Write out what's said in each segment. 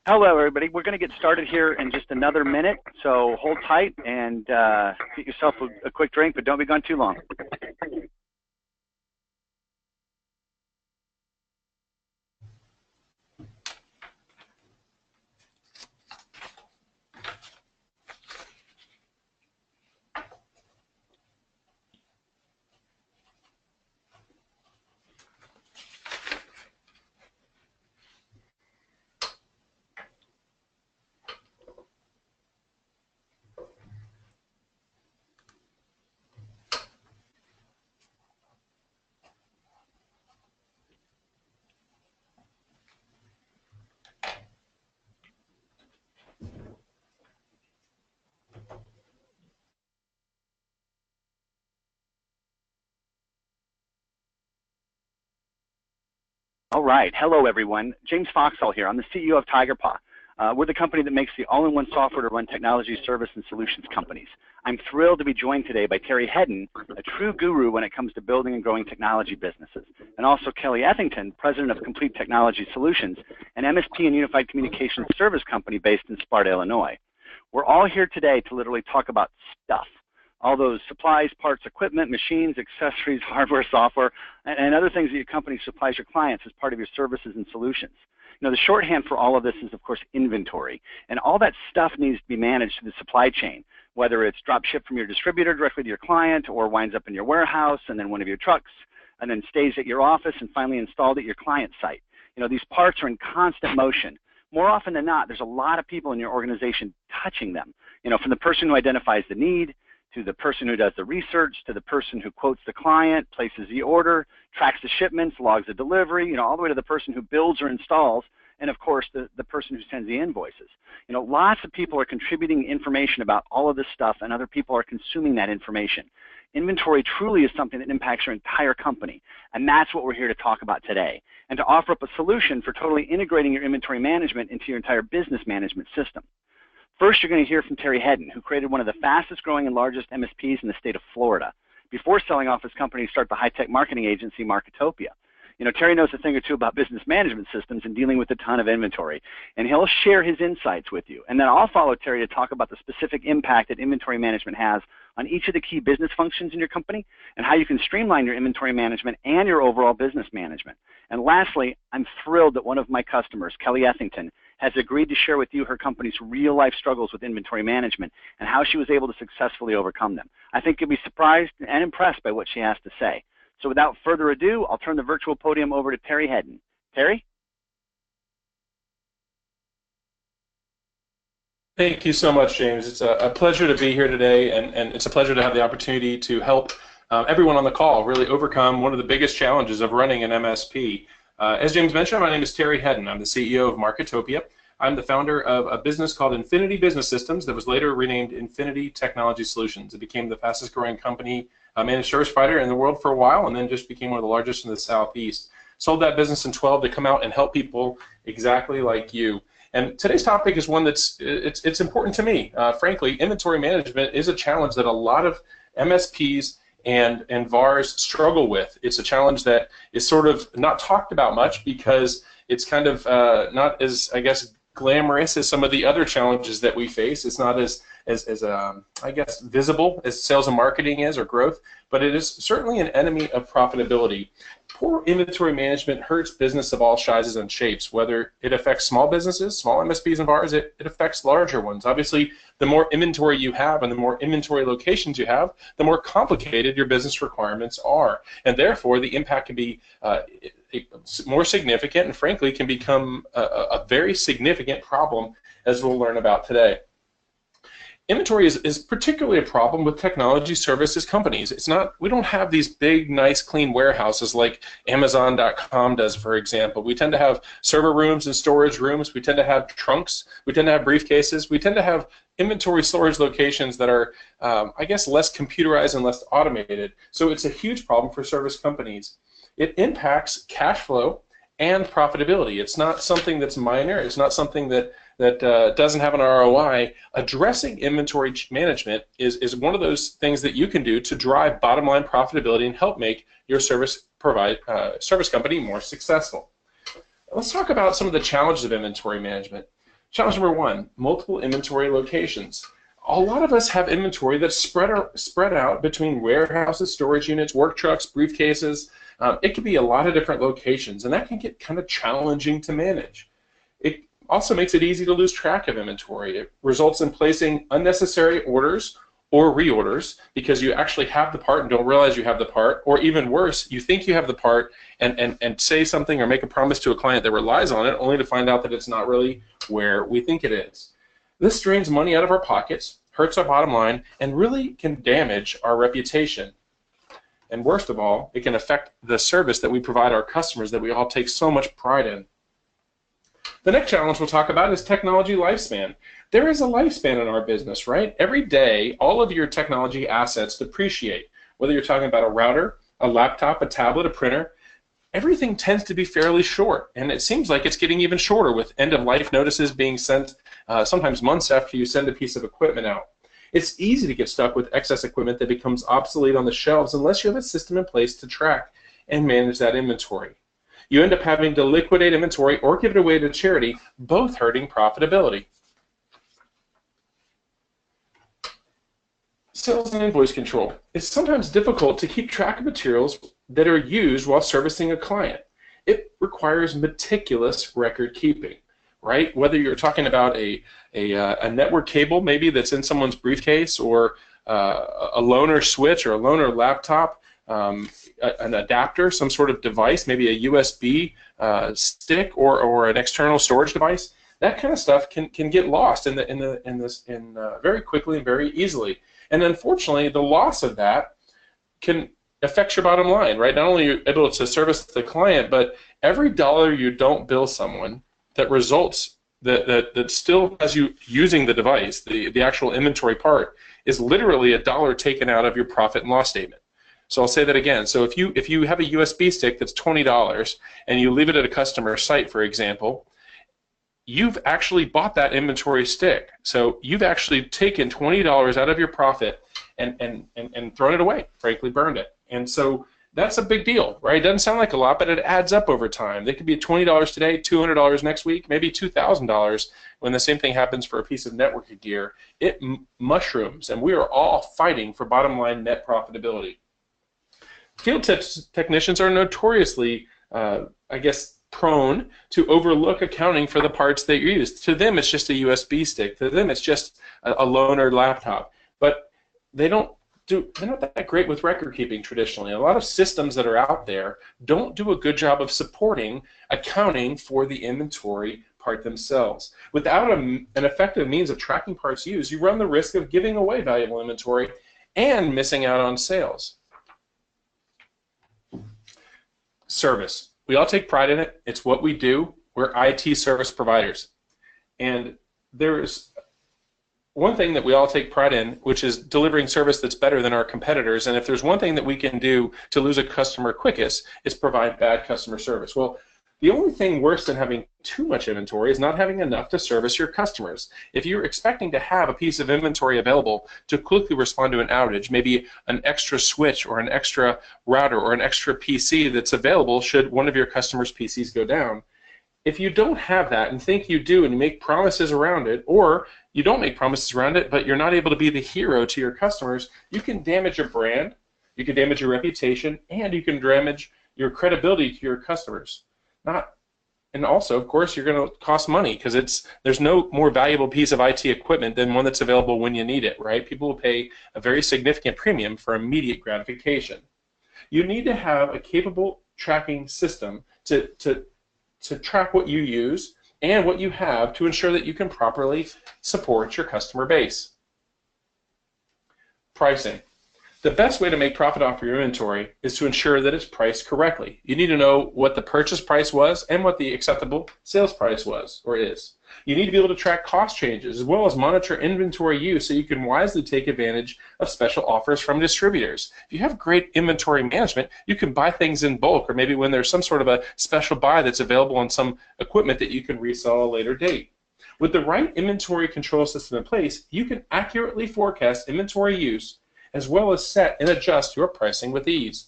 Hello, everybody. We're going to get started here in just another minute, so hold tight and get yourself a quick drink, but don't be gone too long. All right. Hello, everyone. James Foxall here. I'm the CEO of Tigerpaw. We're the company that makes the all-in-one software to run technology, service, and solutions companies. I'm thrilled to be joined today by Terry Hedden, a true guru when it comes to building and growing technology businesses, and also Kelly Ethington, president of Complete Technology Solutions, an MSP and unified communications service company based in Sparta, Illinois. We're all here today to literally talk about stuff. All those supplies, parts, equipment, machines, accessories, hardware, software, and other things that your company supplies your clients as part of your services and solutions. You know, the shorthand for all of this is, of course, inventory. And all that stuff needs to be managed through the supply chain, whether it's drop shipped from your distributor directly to your client or winds up in your warehouse and then one of your trucks and then stays at your office and finally installed at your client site. You know, these parts are in constant motion. More often than not, there's a lot of people in your organization touching them. You know, from the person who identifies the need, to the person who does the research, to the person who quotes the client, places the order, tracks the shipments, logs the delivery, you know, all the way to the person who builds or installs, and of course the person who sends the invoices. You know, lots of people are contributing information about all of this stuff, and other people are consuming that information. Inventory truly is something that impacts your entire company, and that's what we're here to talk about today, and to offer up a solution for totally integrating your inventory management into your entire business management system. First, you're going to hear from Terry Hedden, who created one of the fastest growing and largest MSPs in the state of Florida, before selling off his company to start the high-tech marketing agency Marketopia. You know, Terry knows a thing or two about business management systems and dealing with a ton of inventory, and he'll share his insights with you. And then I'll follow Terry to talk about the specific impact that inventory management has on each of the key business functions in your company and how you can streamline your inventory management and your overall business management. And lastly, I'm thrilled that one of my customers, Kelly Ethington, has agreed to share with you her company's real-life struggles with inventory management and how she was able to successfully overcome them. I think you'll be surprised and impressed by what she has to say. So without further ado, I'll turn the virtual podium over to Terry Hedden. Terry? Thank you so much, James. It's a pleasure to be here today, and it's a pleasure to have the opportunity to help everyone on the call really overcome one of the biggest challenges of running an MSP. As James mentioned, my name is Terry Hedden. I'm the CEO of Marketopia. I'm the founder of a business called Infinity Business Systems that was later renamed Infinity Technology Solutions. It became the fastest growing company managed service provider in the world for a while, and then just became one of the largest in the Southeast. Sold that business in 2012 to come out and help people exactly like you. And today's topic is one that's it's important to me. Frankly, inventory management is a challenge that a lot of MSPs and VARs struggle with. It's a challenge that is sort of not talked about much because it's kind of not as, I guess, glamorous as some of the other challenges that we face. It's not as I guess, visible as sales and marketing is or growth, but it is certainly an enemy of profitability. Poor inventory management hurts business of all sizes and shapes, whether it affects small businesses, small MSPs and VARs, it affects larger ones. Obviously, the more inventory you have and the more inventory locations you have, the more complicated your business requirements are. And therefore, the impact can be more significant and frankly can become a very significant problem, as we'll learn about today. Inventory is particularly a problem with technology services companies. It's not, we don't have these big, nice, clean warehouses like Amazon.com does, for example. We tend to have server rooms and storage rooms. We tend to have trunks. We tend to have briefcases. We tend to have inventory storage locations that are, I guess, less computerized and less automated. So it's a huge problem for service companies. It impacts cash flow and profitability. It's not something that's minor. It's not something that doesn't have an ROI. Addressing inventory management is one of those things that you can do to drive bottom line profitability and help make your service company more successful. Let's talk about some of the challenges of inventory management. Challenge number 1, multiple inventory locations. A lot of us have inventory that's spread out between warehouses, storage units, work trucks, briefcases. It could be a lot of different locations, and that can get kind of challenging to manage. It also makes it easy to lose track of inventory. It results in placing unnecessary orders or reorders because you actually have the part and don't realize you have the part, or even worse, you think you have the part and say something or make a promise to a client that relies on it only to find out that it's not really where we think it is. This drains money out of our pockets, hurts our bottom line, and really can damage our reputation. And worst of all, it can affect the service that we provide our customers that we all take so much pride in. The next challenge we'll talk about is technology lifespan. There is a lifespan in our business, right? Every day, all of your technology assets depreciate. Whether you're talking about a router, a laptop, a tablet, a printer, everything tends to be fairly short, and it seems like it's getting even shorter with end-of-life notices being sent sometimes months after you send a piece of equipment out. It's easy to get stuck with excess equipment that becomes obsolete on the shelves unless you have a system in place to track and manage that inventory. You end up having to liquidate inventory or give it away to charity, both hurting profitability. Sales and invoice control. It's sometimes difficult to keep track of materials that are used while servicing a client. It requires meticulous record keeping, right? Whether you're talking about a network cable maybe that's in someone's briefcase, or a loaner switch or a loaner laptop, an adapter, some sort of device, maybe a USB stick or an external storage device. That kind of stuff can get lost very quickly and very easily. And unfortunately, the loss of that can affect your bottom line, right? Not only are you able to service the client, but every dollar you don't bill someone that results that still has you using the device, the actual inventory part, is literally $1 taken out of your profit and loss statement. So I'll say that again. So if you have a USB stick that's $20 and you leave it at a customer site, for example, you've actually bought that inventory stick. So you've actually taken $20 out of your profit and thrown it away, frankly burned it. And so that's a big deal, right? It doesn't sound like a lot, but it adds up over time. They could be $20 today, $200 next week, maybe $2,000 when the same thing happens for a piece of networking gear. It mushrooms, and we are all fighting for bottom line net profitability. Field technicians are notoriously, I guess, prone to overlook accounting for the parts that you use. To them, it's just a USB stick. To them, it's just a loaner laptop. But they're not that great with record keeping traditionally. A lot of systems that are out there don't do a good job of supporting accounting for the inventory part themselves. Without an effective means of tracking parts used, you run the risk of giving away valuable inventory and missing out on sales. Service. We all take pride in it. It's what we do. We're IT service providers. And there's one thing that we all take pride in, which is delivering service that's better than our competitors. And if there's one thing that we can do to lose a customer quickest, it's provide bad customer service. Well, the only thing worse than having too much inventory is not having enough to service your customers. If you're expecting to have a piece of inventory available to quickly respond to an outage, maybe an extra switch or an extra router or an extra PC that's available should one of your customers' PCs go down, if you don't have that and think you do and you make promises around it, or you don't make promises around it but you're not able to be the hero to your customers, you can damage your brand, you can damage your reputation, and you can damage your credibility to your customers. And also, of course, you're going to cost money because there's no more valuable piece of IT equipment than one that's available when you need it, right? People will pay a very significant premium for immediate gratification. You need to have a capable tracking system to track what you use and what you have to ensure that you can properly support your customer base. Pricing. The best way to make profit off your inventory is to ensure that it's priced correctly. You need to know what the purchase price was and what the acceptable sales price was or is. You need to be able to track cost changes as well as monitor inventory use so you can wisely take advantage of special offers from distributors. If you have great inventory management, you can buy things in bulk, or maybe when there's some sort of a special buy that's available on some equipment that you can resell at a later date. With the right inventory control system in place, you can accurately forecast inventory use as well as set and adjust your pricing with ease.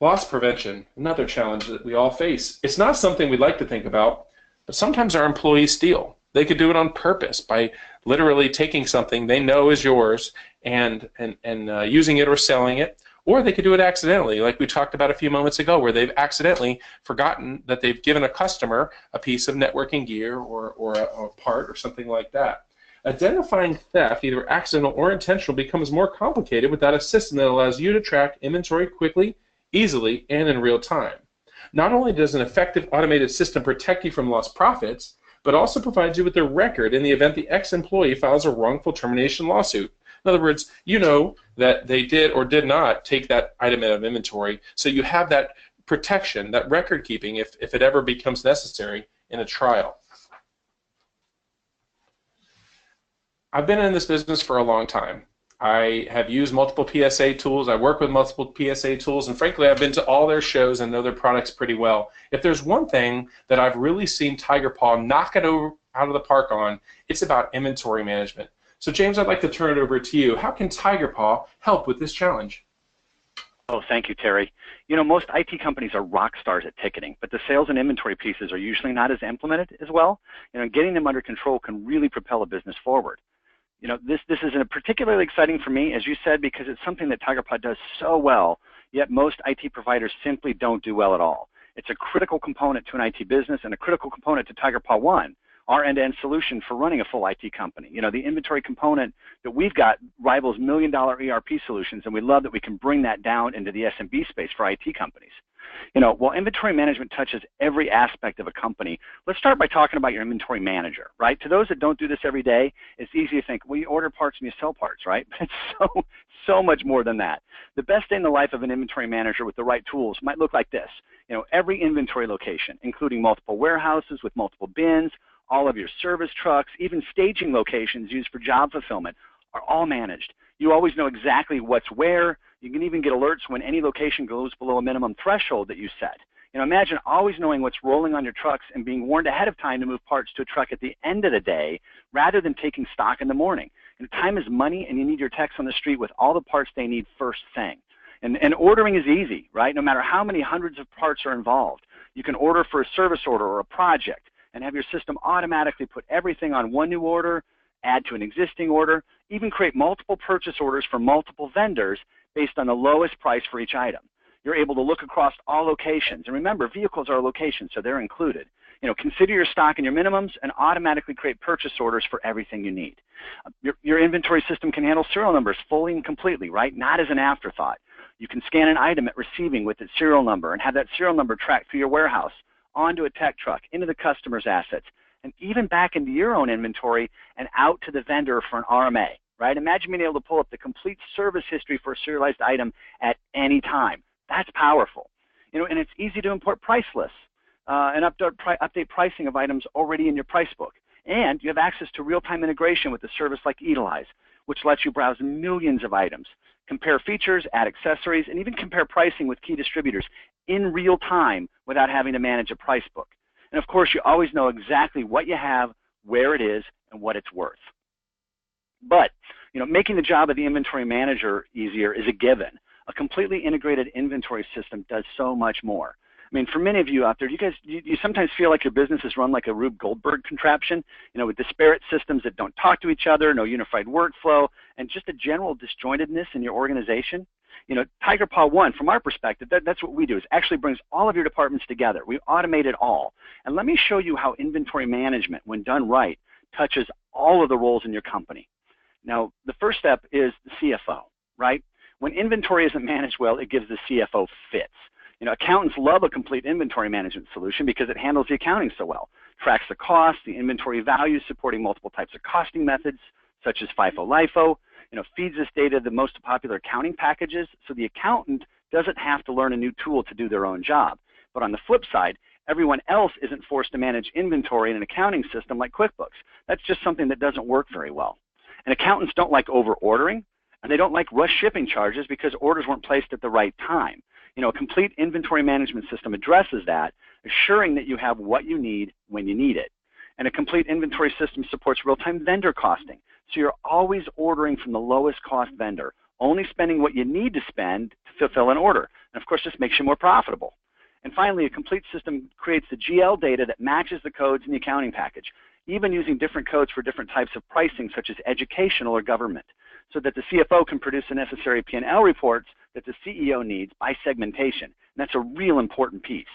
Loss prevention, another challenge that we all face. It's not something we'd like to think about, but sometimes our employees steal. They could do it on purpose by literally taking something they know is yours and using it or selling it, or they could do it accidentally, like we talked about a few moments ago, where they've accidentally forgotten that they've given a customer a piece of networking gear or a part or something like that. Identifying theft, either accidental or intentional, becomes more complicated without a system that allows you to track inventory quickly, easily, and in real time. Not only does an effective automated system protect you from lost profits, but also provides you with a record in the event the ex-employee files a wrongful termination lawsuit. In other words, you know that they did or did not take that item out of inventory, so you have that protection, that record keeping, if it ever becomes necessary in a trial. I've been in this business for a long time. I have used multiple PSA tools. I work with multiple PSA tools, and frankly, I've been to all their shows and know their products pretty well. If there's one thing that I've really seen Tigerpaw knock it out of the park on, it's about inventory management. So, James, I'd like to turn it over to you. How can Tigerpaw help with this challenge? Oh, thank you, Terry. You know, most IT companies are rock stars at ticketing, but the sales and inventory pieces are usually not as implemented as well. You know, getting them under control can really propel a business forward. You know, this is particularly exciting for me, as you said, because it's something that Tigerpaw does so well, yet most IT providers simply don't do well at all. It's a critical component to an IT business and a critical component to Tigerpaw One, our end-to-end solution for running a full IT company. You know, the inventory component that we've got rivals million-dollar ERP solutions, and we love that we can bring that down into the SMB space for IT companies. You know, while inventory management touches every aspect of a company, let's start by talking about your inventory manager, right? To those that don't do this every day, it's easy to think, well, you order parts and you sell parts, right? But it's so much more than that. The best day in the life of an inventory manager with the right tools might look like this. You know, every inventory location, including multiple warehouses with multiple bins, all of your service trucks, even staging locations used for job fulfillment are all managed. You always know exactly what's where. You can even get alerts when any location goes below a minimum threshold that you set. You know, imagine always knowing what's rolling on your trucks and being warned ahead of time to move parts to a truck at the end of the day rather than taking stock in the morning. And time is money, and you need your techs on the street with all the parts they need first thing. And ordering is easy, right? No matter how many hundreds of parts are involved. You can order for a service order or a project and have your system automatically put everything on one new order, add to an existing order, even create multiple purchase orders for multiple vendors based on the lowest price for each item. You're able to look across all locations. And remember, vehicles are locations, so they're included. You know, consider your stock and your minimums and automatically create purchase orders for everything you need. Your inventory system can handle serial numbers fully and completely, right? Not as an afterthought. You can scan an item at receiving with its serial number and have that serial number tracked through your warehouse, onto a tech truck, into the customer's assets, and even back into your own inventory and out to the vendor for an RMA, right? Imagine being able to pull up the complete service history for a serialized item at any time. That's powerful. You know, and it's easy to import price lists and update pricing of items already in your price book. And you have access to real-time integration with a service like Eatalize, which lets you browse millions of items, compare features, add accessories, and even compare pricing with key distributors in real time without having to manage a price book. And of course, you always know exactly what you have, where it is, and what it's worth. But, you know, making the job of the inventory manager easier is a given. A completely integrated inventory system does so much more. I mean, for many of you out there, you sometimes feel like your business is run like a Rube Goldberg contraption, you know, with disparate systems that don't talk to each other, no unified workflow, and just a general disjointedness in your organization. You know, Tigerpaw One, from our perspective, that's what we do, is actually brings all of your departments together. We automate it all. And let me show you how inventory management, when done right, touches all of the roles in your company. Now, the first step is the CFO, right? When inventory isn't managed well, it gives the CFO fits. You know, accountants love a complete inventory management solution because it handles the accounting so well. Tracks the cost, the inventory values, supporting multiple types of costing methods, such as FIFO, LIFO. You know, feeds this data to the most popular accounting packages, so the accountant doesn't have to learn a new tool to do their own job. But on the flip side, everyone else isn't forced to manage inventory in an accounting system like QuickBooks. That's just something that doesn't work very well. And accountants don't like over-ordering, and they don't like rush shipping charges because orders weren't placed at the right time. You know, a complete inventory management system addresses that, assuring that you have what you need when you need it. And a complete inventory system supports real-time vendor costing, so you're always ordering from the lowest cost vendor, only spending what you need to spend to fulfill an order. And of course, this makes you more profitable. And finally, a complete system creates the GL data that matches the codes in the accounting package, even using different codes for different types of pricing, such as educational or government, so that the CFO can produce the necessary P&L reports that the CEO needs by segmentation. And that's a real important piece.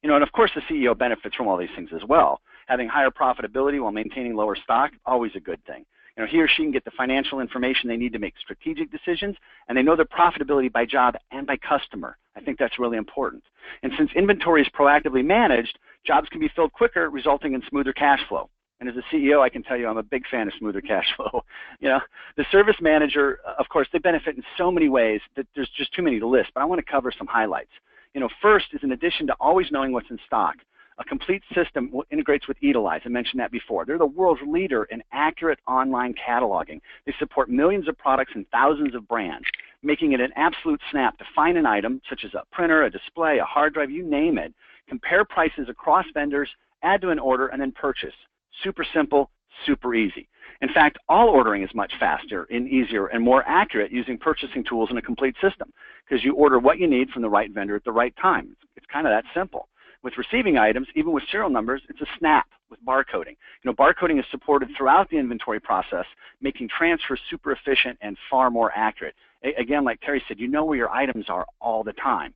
You know, and of course, the CEO benefits from all these things as well. Having higher profitability while maintaining lower stock, always a good thing. You know, he or she can get the financial information they need to make strategic decisions, and they know their profitability by job and by customer. I think that's really important. And since inventory is proactively managed, jobs can be filled quicker, resulting in smoother cash flow. And as a CEO, I can tell you I'm a big fan of smoother cash flow. You know, the service manager, of course, they benefit in so many ways that there's just too many to list, but I want to cover some highlights. You know, first is in addition to always knowing what's in stock, a complete system integrates with Eatalize. I mentioned that before. They're the world's leader in accurate online cataloging. They support millions of products and thousands of brands, making it an absolute snap to find an item, such as a printer, a display, a hard drive, you name it, compare prices across vendors, add to an order, and then purchase. Super simple, super easy. In fact, all ordering is much faster and easier and more accurate using purchasing tools in a complete system, because you order what you need from the right vendor at the right time. It's kind of that simple. With receiving items, even with serial numbers, it's a snap with barcoding. You know, barcoding is supported throughout the inventory process, making transfers super efficient and far more accurate. Again, like Terry said, you know where your items are all the time.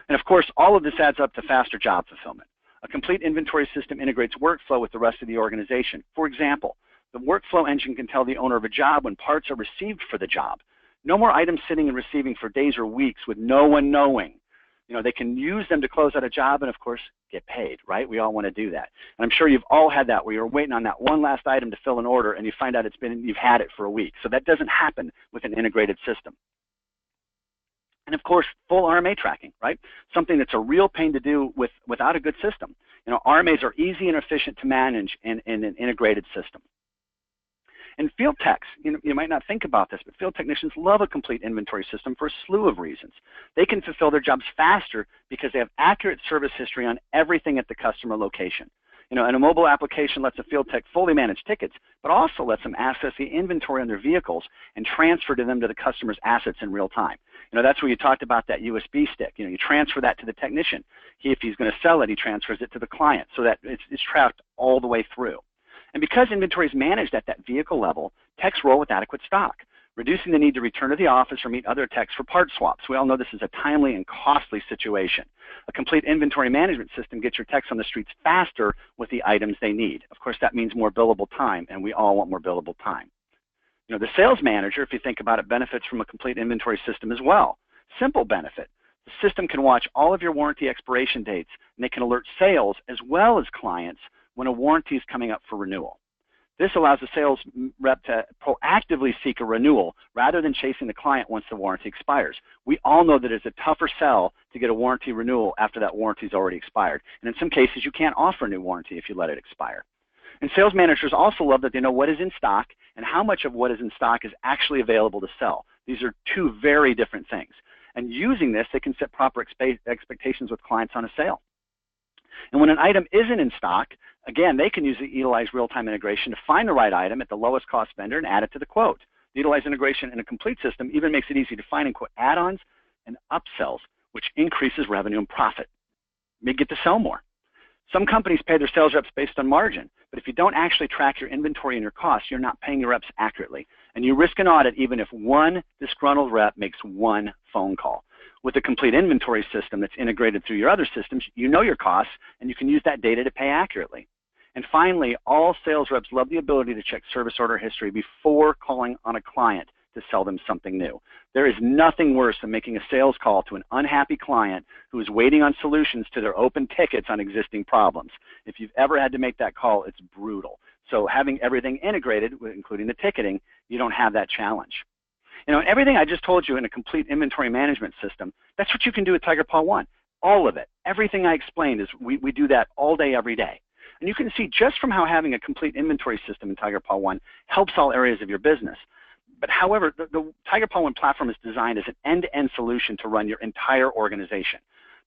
And of course, all of this adds up to faster job fulfillment. A complete inventory system integrates workflow with the rest of the organization. For example, the workflow engine can tell the owner of a job when parts are received for the job. No more items sitting and receiving for days or weeks with no one knowing. You know, they can use them to close out a job and, of course, get paid, right? We all want to do that. And I'm sure you've all had that where you're waiting on that one last item to fill an order and you find out you've had it for a week. So that doesn't happen with an integrated system. And of course, full RMA tracking, right? Something that's a real pain to do without a good system. You know, RMAs are easy and efficient to manage in an integrated system. And field techs, you might not think about this, but field technicians love a complete inventory system for a slew of reasons. They can fulfill their jobs faster because they have accurate service history on everything at the customer location. You know, and a mobile application lets a field tech fully manage tickets, but also lets them access the inventory on their vehicles and transfer to them to the customer's assets in real time. You know, that's where you talked about that USB stick. You know, you transfer that to the technician. If he's going to sell it, he transfers it to the client so that it's tracked all the way through. And because inventory is managed at that vehicle level, techs roll with adequate stock, reducing the need to return to the office or meet other techs for part swaps. We all know this is a timely and costly situation. A complete inventory management system gets your techs on the streets faster with the items they need. Of course, that means more billable time, and we all want more billable time. You know, the sales manager, if you think about it, benefits from a complete inventory system as well. Simple benefit. The system can watch all of your warranty expiration dates, and they can alert sales as well as clients when a warranty is coming up for renewal. This allows the sales rep to proactively seek a renewal rather than chasing the client once the warranty expires. We all know that it's a tougher sell to get a warranty renewal after that warranty is already expired. And in some cases, you can't offer a new warranty if you let it expire. And sales managers also love that they know what is in stock and how much of what is in stock is actually available to sell. These are two very different things. And using this, they can set proper expectations with clients on a sale. And when an item isn't in stock, again, they can use the Eatalize real-time integration to find the right item at the lowest cost vendor and add it to the quote. The Eatalize integration in a complete system even makes it easy to find and quote add-ons and upsells, which increases revenue and profit. You get to sell more. Some companies pay their sales reps based on margin, but if you don't actually track your inventory and your costs, you're not paying your reps accurately. And you risk an audit even if one disgruntled rep makes one phone call. With a complete inventory system that's integrated through your other systems, you know your costs, and you can use that data to pay accurately. And finally, all sales reps love the ability to check service order history before calling on a client to sell them something new. There is nothing worse than making a sales call to an unhappy client who is waiting on solutions to their open tickets on existing problems. If you've ever had to make that call, it's brutal. So having everything integrated, including the ticketing, you don't have that challenge. You know, everything I just told you in a complete inventory management system, that's what you can do with Tigerpaw One. All of it. Everything I explained is we do that all day, every day. And you can see just from how having a complete inventory system in Tigerpaw One helps all areas of your business. But however, the Tigerpaw One platform is designed as an end-to-end solution to run your entire organization.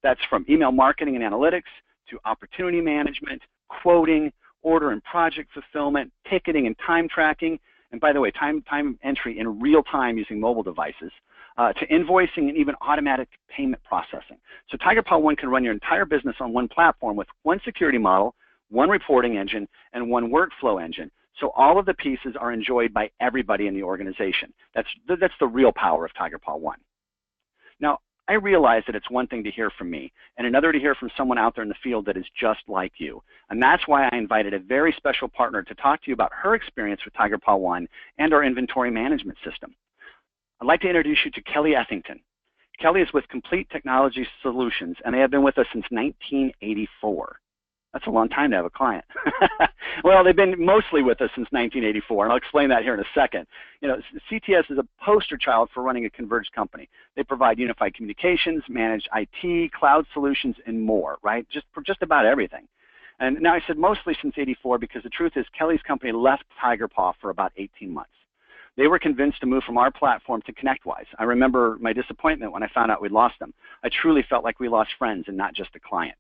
That's from email marketing and analytics to opportunity management, quoting, order and project fulfillment, ticketing and time tracking, and by the way, time entry in real time using mobile devices, to invoicing and even automatic payment processing. So TIGERPAW One can run your entire business on one platform with one security model, one reporting engine, and one workflow engine. So all of the pieces are enjoyed by everybody in the organization. That's the real power of TIGERPAW One. Now, I realize that it's one thing to hear from me and another to hear from someone out there in the field that is just like you. And that's why I invited a very special partner to talk to you about her experience with TIGERPAW One and our inventory management system. I'd like to introduce you to Kelly Ethington. Kelly is with Complete Technology Solutions, and they have been with us since 1984. That's a long time to have a client. Well, they've been mostly with us since 1984, and I'll explain that here in a second. You know, CTS is a poster child for running a converged company. They provide unified communications, managed IT, cloud solutions, and more, right? For just about everything. And now I said mostly since 84 because the truth is Kelly's company left TIGERPAW for about 18 months. They were convinced to move from our platform to ConnectWise. I remember my disappointment when I found out we'd lost them. I truly felt like we lost friends and not just a client.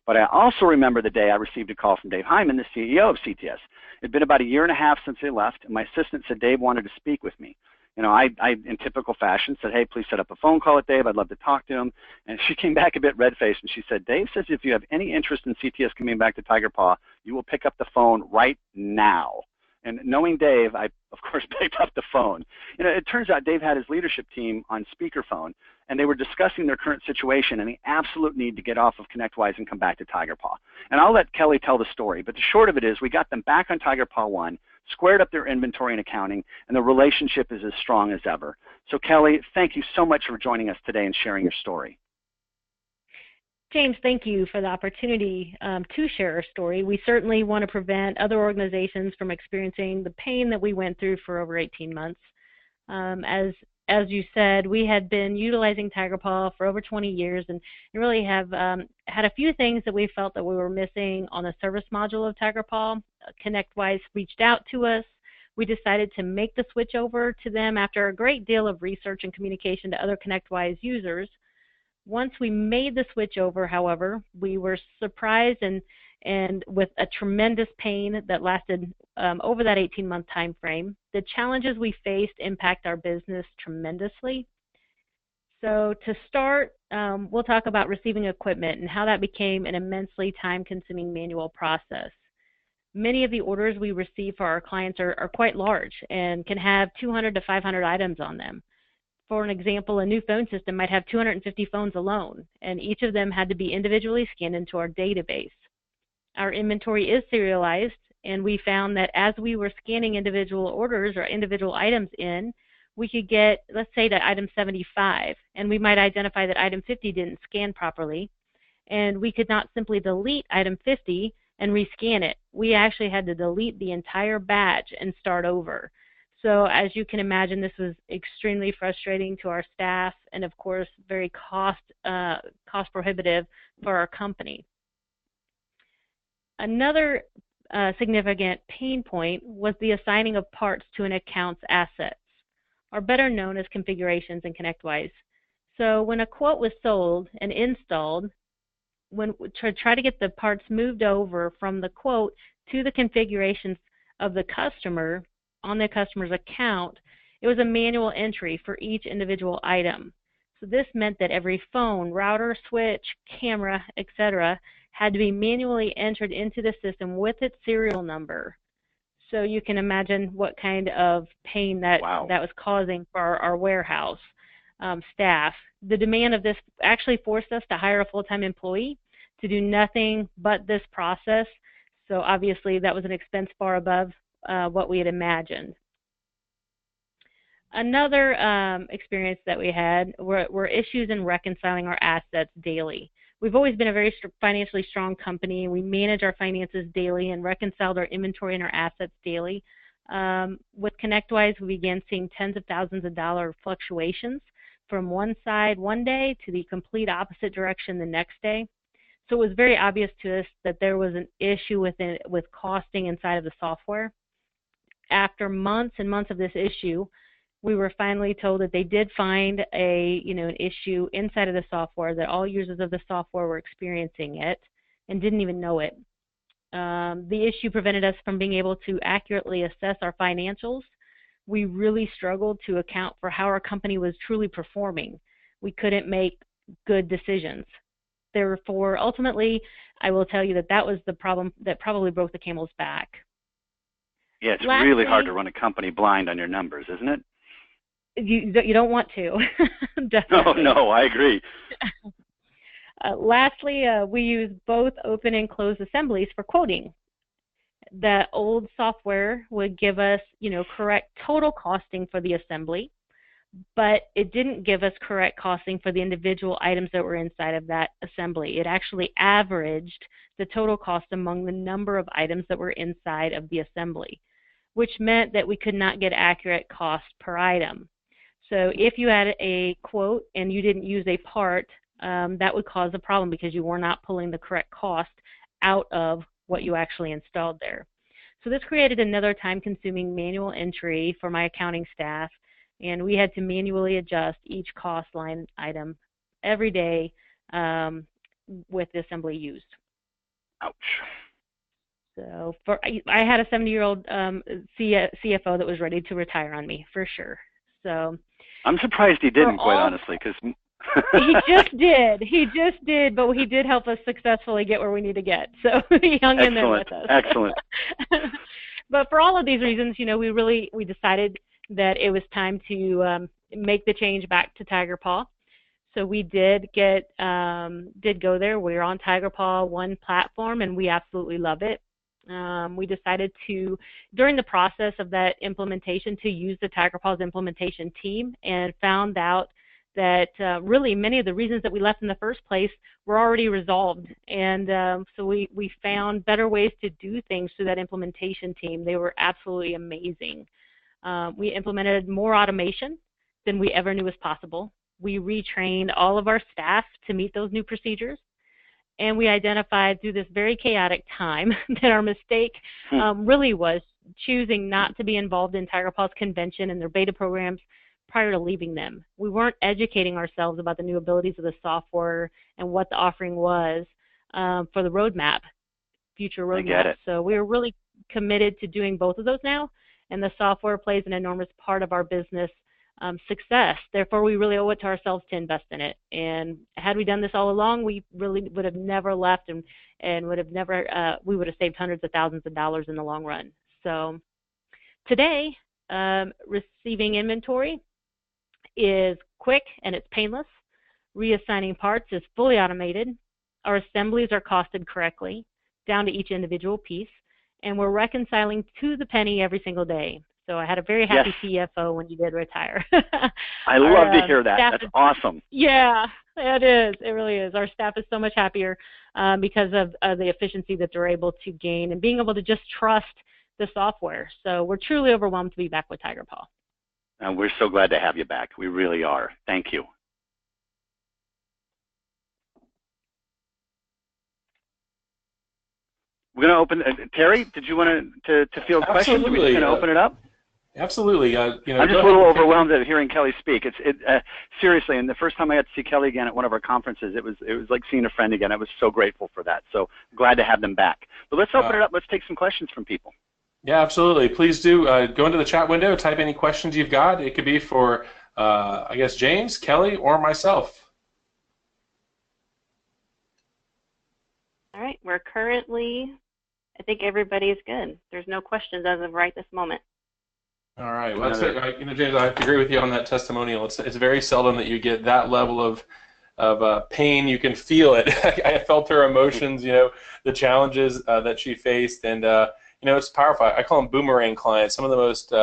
But I also remember the day I received a call from Dave Hyman, the CEO of CTS. It had been about a year and a half since they left, and my assistant said Dave wanted to speak with me. You know, I in typical fashion, said, hey, please set up a phone call with Dave. I'd love to talk to him. And she came back a bit red-faced, and she said, Dave says if you have any interest in CTS coming back to TIGERPAW, you will pick up the phone right now. And knowing Dave, I, of course, picked up the phone. You know, it turns out Dave had his leadership team on speakerphone, and they were discussing their current situation and the absolute need to get off of ConnectWise and come back to TIGERPAW. And I'll let Kelly tell the story, but the short of it is we got them back on TIGERPAW One, squared up their inventory and accounting, and the relationship is as strong as ever. So Kelly, thank you so much for joining us today and sharing your story. James, thank you for the opportunity to share our story. We certainly want to prevent other organizations from experiencing the pain that we went through for over 18 months. As you said, we had been utilizing TIGERPAW for over 20 years and really have had a few things that we felt that we were missing on the service module of TIGERPAW. ConnectWise reached out to us. We decided to make the switch over to them after a great deal of research and communication to other ConnectWise users. Once we made the switch over, however, we were surprised and with a tremendous pain that lasted over that 18-month time frame. The challenges we faced impact our business tremendously. So to start, we'll talk about receiving equipment and how that became an immensely time-consuming manual process. Many of the orders we receive for our clients are quite large and can have 200 to 500 items on them. For an example, a new phone system might have 250 phones alone, and each of them had to be individually scanned into our database. Our inventory is serialized, and we found that as we were scanning individual orders or individual items in, we could get, let's say, to item 75, and we might identify that item 50 didn't scan properly, and we could not simply delete item 50 and rescan it. We actually had to delete the entire batch and start over. So as you can imagine, this was extremely frustrating to our staff and, of course, very cost prohibitive for our company. Another significant pain point was the assigning of parts to an account's assets, or better known as configurations in ConnectWise. So when a quote was sold and installed, to try to get the parts moved over from the quote to the configurations of the customer on the customer's account, it was a manual entry for each individual item. So this meant that every phone, router, switch, camera, etc. had to be manually entered into the system with its serial number. So you can imagine what kind of pain that was causing for our warehouse staff. The demand of this actually forced us to hire a full-time employee to do nothing but this process. So obviously that was an expense far above what we had imagined. Another experience that we had were issues in reconciling our assets daily. We've always been a very financially strong company, and we manage our finances daily and reconciled our inventory and our assets daily. With ConnectWise, we began seeing tens of thousands of dollar fluctuations from one side one day to the complete opposite direction the next day. So it was very obvious to us that there was an issue with costing inside of the software. After months and months of this issue, we were finally told that they did find an issue inside of the software, that all users of the software were experiencing it and didn't even know it. The issue prevented us from being able to accurately assess our financials. we really struggled to account for how our company was truly performing. We couldn't make good decisions. Therefore, ultimately, I will tell you that that was the problem that probably broke the camel's back. Yeah, it's really hard to run a company blind on your numbers, isn't it? You don't want to. Definitely. No, I agree. Lastly, we use both open and closed assemblies for quoting. The old software would give us, correct total costing for the assembly, but it didn't give us correct costing for the individual items that were inside of that assembly. It actually averaged the total cost among the number of items that were inside of the assembly, which meant that we could not get accurate cost per item. So if you had a quote and you didn't use a part, that would cause a problem because you were not pulling the correct cost out of what you actually installed there. So this created another time-consuming manual entry for my accounting staff, and we had to manually adjust each cost line item every day with the assembly used. Ouch. So I had a 70-year-old CFO that was ready to retire on me, for sure. So I'm surprised he didn't, quite honestly, because he just did, but he did help us successfully get where we need to get. So he hung in there with us. Excellent. But for all of these reasons, we decided that it was time to make the change back to Tigerpaw. So we did go there. We're on Tigerpaw One platform, and we absolutely love it. We decided to, during the process of that implementation, to use the Tigerpaws implementation team, and found out that really many of the reasons that we left in the first place were already resolved. And so we found better ways to do things through that implementation team. They were absolutely amazing. We implemented more automation than we ever knew was possible. We retrained all of our staff to meet those new procedures. And we identified through this very chaotic time that our mistake really was choosing not to be involved in Tigerpaw's convention and their beta programs prior to leaving them. We weren't educating ourselves about the new abilities of the software and what the offering was for the roadmap, future roadmap. I get it. So we're really committed to doing both of those now, and the software plays an enormous part of our business success. Therefore, we really owe it to ourselves to invest in it. And had we done this all along, we really would have never left and would have never, we would have saved hundreds of thousands of dollars in the long run. So today, receiving inventory is quick and it's painless. Reassigning parts is fully automated. Our assemblies are costed correctly, down to each individual piece, and we're reconciling to the penny every single day. So I had a very happy CFO when you did retire. I love to hear that. That's awesome. Yeah, it is. It really is. Our staff is so much happier because of the efficiency that they're able to gain and being able to just trust the software. So we're truly overwhelmed to be back with Tigerpaw. And we're so glad to have you back. We really are. Thank you. We're going to open. Terry, did you want to field questions? Are we just going to open it up? Absolutely. I'm just a little overwhelmed at hearing Kelly speak. Seriously, and the first time I got to see Kelly again at one of our conferences, it was like seeing a friend again. I was so grateful for that. So glad to have them back. But let's open it up. Let's take some questions from people. Yeah, absolutely. Please do go into the chat window, type any questions you've got. It could be for, I guess, James, Kelly, or myself. All right. We're currently, I think everybody's good. There's no questions as of right this moment. All right. Well, James, I agree with you on that testimonial. It's very seldom that you get that level of pain. You can feel it. I felt her emotions, the challenges that she faced, and it's powerful. I call them boomerang clients. Some of the most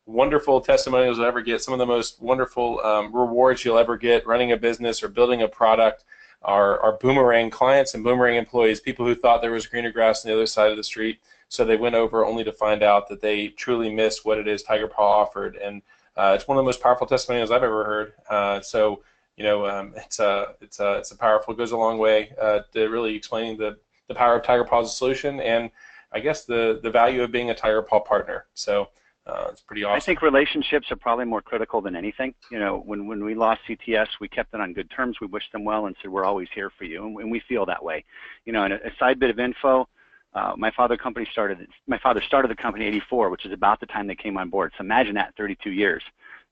wonderful testimonials you'll ever get, some of the most wonderful rewards you'll ever get running a business or building a product are boomerang clients and boomerang employees, people who thought there was greener grass on the other side of the street, so they went over only to find out that they truly missed what it is Tigerpaw offered. And it's one of the most powerful testimonials I've ever heard. So it's a powerful, goes a long way to really explaining the power of Tigerpaw's solution and I guess the value of being a Tigerpaw partner. So it's pretty awesome. I think relationships are probably more critical than anything. When we lost CTS, we kept it on good terms. We wished them well and said, we're always here for you. And we feel that way. And a side bit of info, My father started the company in '84, which is about the time they came on board. So imagine that, 32 years.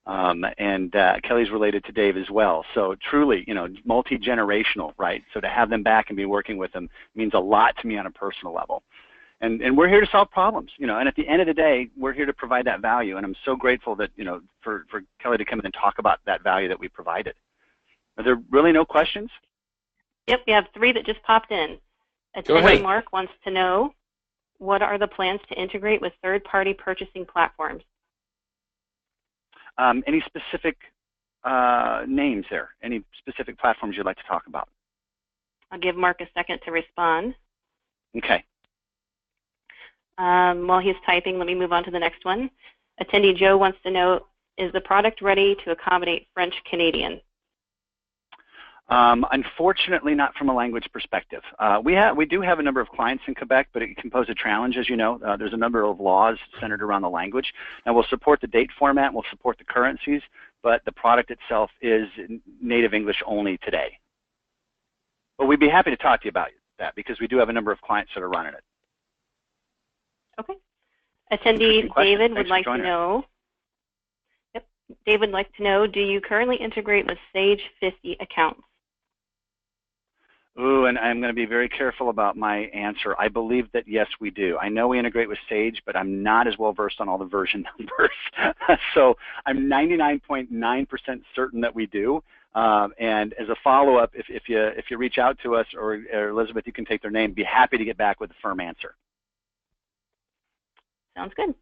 Kelly's related to Dave as well. So truly, you know, multi-generational, right? So to have them back and be working with them means a lot to me on a personal level. And we're here to solve problems, you know, and at the end of the day, we're here to provide that value. And I'm so grateful that, you know, for Kelly to come in and talk about that value that we provided. Are there really no questions? Yep, we have 3 that just popped in. Attendee Mark wants to know, what are the plans to integrate with third-party purchasing platforms? Any specific names there? Any specific platforms you'd like to talk about? I'll give Mark a second to respond. Okay. While he's typing, let me move on to the next one. Attendee Joe wants to know, is the product ready to accommodate French Canadian? Unfortunately, not from a language perspective. We do have a number of clients in Quebec, but it can pose a challenge, as you know. There's a number of laws centered around the language. And we'll support the date format, we'll support the currencies, but the product itself is native English only today. But we'd be happy to talk to you about that because we do have a number of clients that are running it. Okay. Attendee David would like to know. Yep. David would like to know, do you currently integrate with Sage 50 accounts? Ooh, and I'm going to be very careful about my answer. I believe that yes, we do. I know we integrate with Sage, but I'm not as well versed on all the version numbers. So I'm 99.9% certain that we do. And as a follow-up, if you reach out to us, or Elizabeth, you can take their name, be happy to get back with a firm answer. Sounds good.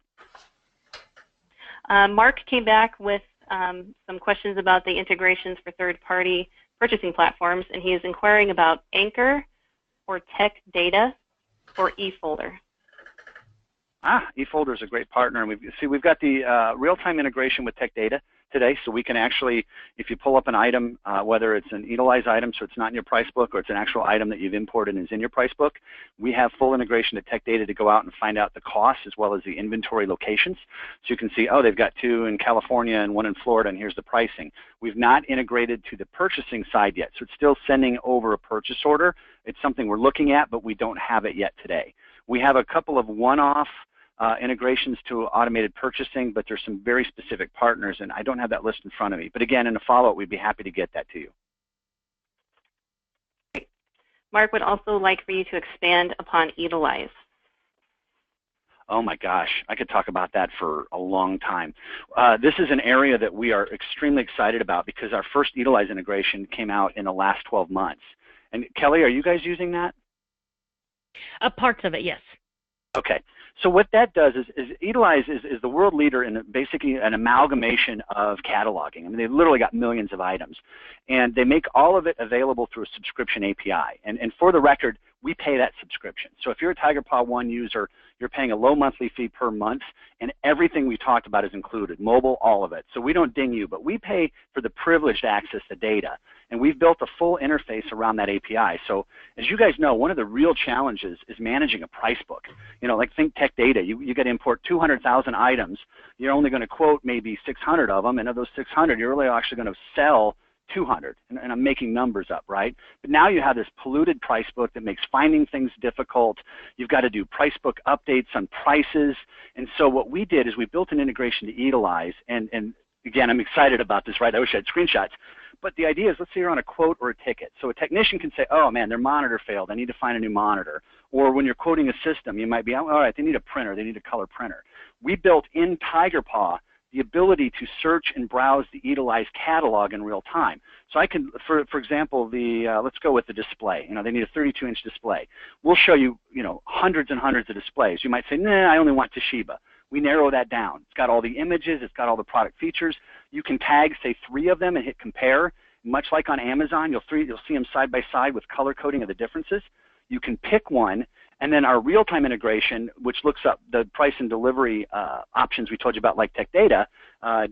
Mark came back with some questions about the integrations for third-party purchasing platforms, and he is inquiring about Anchor or Tech Data or eFolder. eFolder is a great partner, and we've got the real-time integration with Tech Data today, so we can actually, if you pull up an item, whether it's an Utilize item, so it's not in your price book, or it's an actual item that you've imported and is in your price book, we have full integration to Tech Data to go out and find out the costs as well as the inventory locations. So you can see, oh, they've got 2 in California and 1 in Florida, and here's the pricing. We've not integrated to the purchasing side yet, so it's still sending over a purchase order. It's something we're looking at, but we don't have it yet today. We have a couple of one-off integrations to automated purchasing, but there's some very specific partners, and I don't have that list in front of me. But again, in a follow-up, we'd be happy to get that to you. Great. Mark would also like for you to expand upon Utilize. Oh my gosh, I could talk about that for a long time. This is an area that we are extremely excited about because our first Utilize integration came out in the last 12 months. And Kelly, are you guys using that? Parts of it, yes. Okay. So what that does is Utilize is the world leader in basically an amalgamation of cataloging. I mean, they've literally got millions of items. And they make all of it available through a subscription API. And for the record, we pay that subscription. So if you're a Tigerpaw 1 user, you're paying a low monthly fee per month, and everything we talked about is included, mobile, all of it. So we don't ding you, but we pay for the privileged access to data. And we've built a full interface around that API. So as you guys know, one of the real challenges is managing a price book. You know, like think Tech Data. You got to import 200,000 items. You're only going to quote maybe 600 of them, and of those 600, you're really actually going to sell 200, and I'm making numbers up, right? But now you have this polluted price book that makes finding things difficult. You've got to do price book updates on prices. And so what we did is we built an integration to Utilize, and again, I'm excited about this, right? I wish I had screenshots. But the idea is, let's say you're on a quote or a ticket. So a technician can say, oh man, their monitor failed. I need to find a new monitor. Or when you're quoting a system, you might be, all right, they need a printer. They need a color printer. We built in Tigerpaw the ability to search and browse the Utilize catalog in real time. So I can, for example, let's go with the display. You know, they need a 32-inch display. We'll show you, hundreds and hundreds of displays. You might say, nah, I only want Toshiba. We narrow that down. It's got all the images. It's got all the product features. You can tag, say, 3 of them and hit compare. Much like on Amazon, you'll see them side by side with color coding of the differences. You can pick one, and then our real-time integration, which looks up the price and delivery options we told you about, like Tech Data,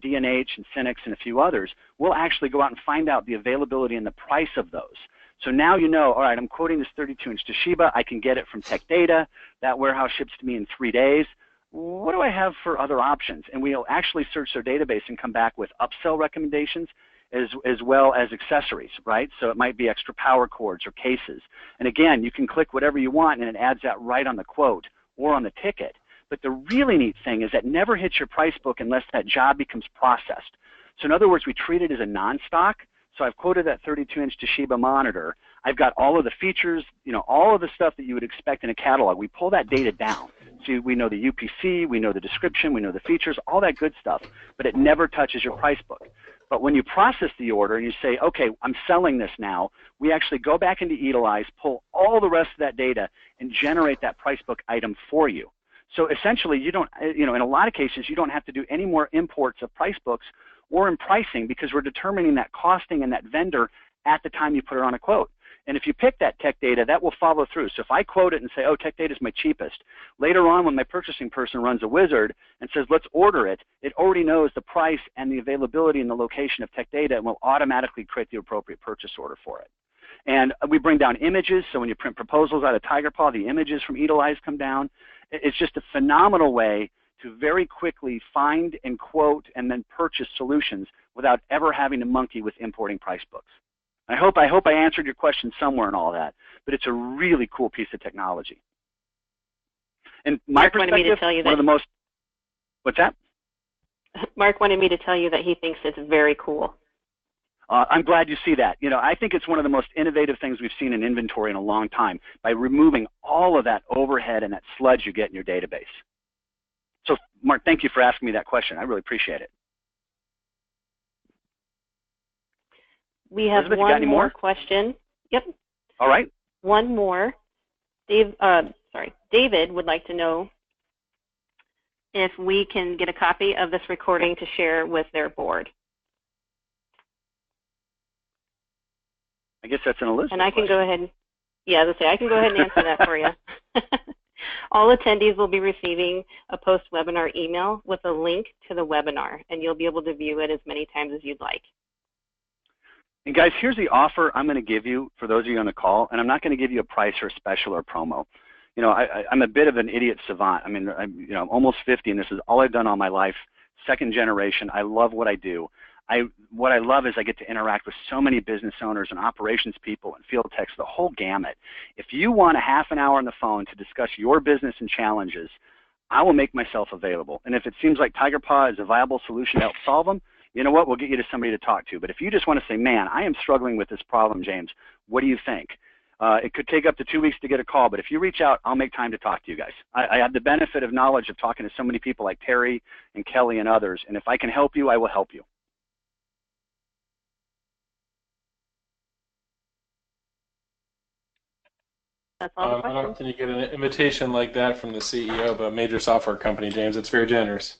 D&H and Synix and a few others, will actually go out and find out the availability and the price of those. So now you know, all right, I'm quoting this 32-inch Toshiba. I can get it from Tech Data. That warehouse ships to me in 3 days. What do I have for other options? And we'll actually search their database and come back with upsell recommendations, as well as accessories, right? So it might be extra power cords or cases. And again, you can click whatever you want and it adds that right on the quote or on the ticket. But the really neat thing is that never hits your price book unless that job becomes processed. So in other words, we treat it as a non-stock. So I've quoted that 32-inch Toshiba monitor. I've got all of the features, you know, all of the stuff that you would expect in a catalog. We pull that data down. So we know the UPC, we know the description, we know the features, all that good stuff, but it never touches your price book. But when you process the order and you say, okay, I'm selling this now, we actually go back into Eatalize, pull all the rest of that data, and generate that price book item for you. So essentially, you don't, you know, in a lot of cases, you don't have to do any more imports of price books or in pricing because we're determining that costing and that vendor at the time you put it on a quote. And if you pick that tech data, that will follow through. So if I quote it and say, oh, tech data is my cheapest, later on when my purchasing person runs a wizard and says, let's order it, it already knows the price and the availability and the location of tech data and will automatically create the appropriate purchase order for it. And we bring down images, so when you print proposals out of Tigerpaw, the images from Eatalize come down. It's just a phenomenal way to very quickly find and quote and then purchase solutions without ever having to monkey with importing price books. I hope I answered your question somewhere in all that, but it's a really cool piece of technology. And my perspective, one of the most, what's that? Mark wanted me to tell you that he thinks it's very cool. I'm glad you see that. You know, I think it's one of the most innovative things we've seen in inventory in a long time by removing all of that overhead and that sludge you get in your database. So, Mark, thank you for asking me that question. I really appreciate it. We have Elizabeth, one more question. Yep. All right. One more. David would like to know if we can get a copy of this recording to share with their board. I guess that's an Elizabeth And I can question. go ahead. Yeah, let's say I can go ahead and answer that for you. All attendees will be receiving a post-webinar email with a link to the webinar, and you'll be able to view it as many times as you'd like. And guys, here's the offer I'm going to give you for those of you on the call, and I'm not going to give you a price or a special or promo. You know, I'm a bit of an idiot savant. I mean, I'm almost 50, and this is all I've done all my life. Second generation. I love what I do. What I love is I get to interact with so many business owners and operations people and field techs, the whole gamut. If you want a half an hour on the phone to discuss your business and challenges, I will make myself available. And if it seems like Tigerpaw is a viable solution to help solve them, you know what, we'll get you to somebody to talk to. But if you just want to say, man, I am struggling with this problem, James, what do you think? It could take up to 2 weeks to get a call, but if you reach out, I'll make time to talk to you guys. I have the benefit of knowledge of talking to so many people like Terry and Kelly and others, and if I can help you, I will help you. That's all the I questions. don't think you get an invitation like that from the CEO of a major software company, James. It's very generous.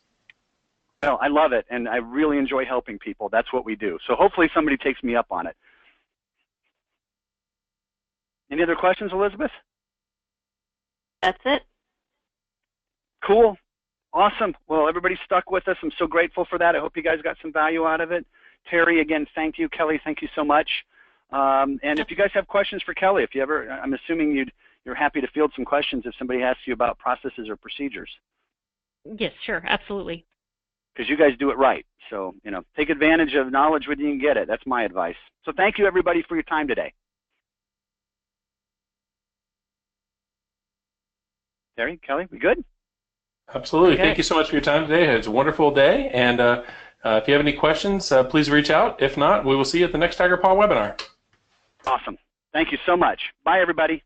No, I love it, and I really enjoy helping people. That's what we do. So hopefully somebody takes me up on it. Any other questions, Elizabeth? That's it. Cool. Awesome. Well, everybody stuck with us. I'm so grateful for that. I hope you guys got some value out of it. Terry, again, thank you. Kelly, thank you so much. And if you guys have questions for Kelly, if you ever, I'm assuming you're happy to field some questions if somebody asks you about processes or procedures. Yes, sure, absolutely. Because you guys do it right. So, you know, take advantage of knowledge when you can get it. That's my advice. So thank you, everybody, for your time today. Terry, Kelly, we good? Absolutely. Okay. Thank you so much for your time today. It's a wonderful day. And if you have any questions, please reach out. If not, we will see you at the next Tigerpaw webinar. Awesome. Thank you so much. Bye, everybody.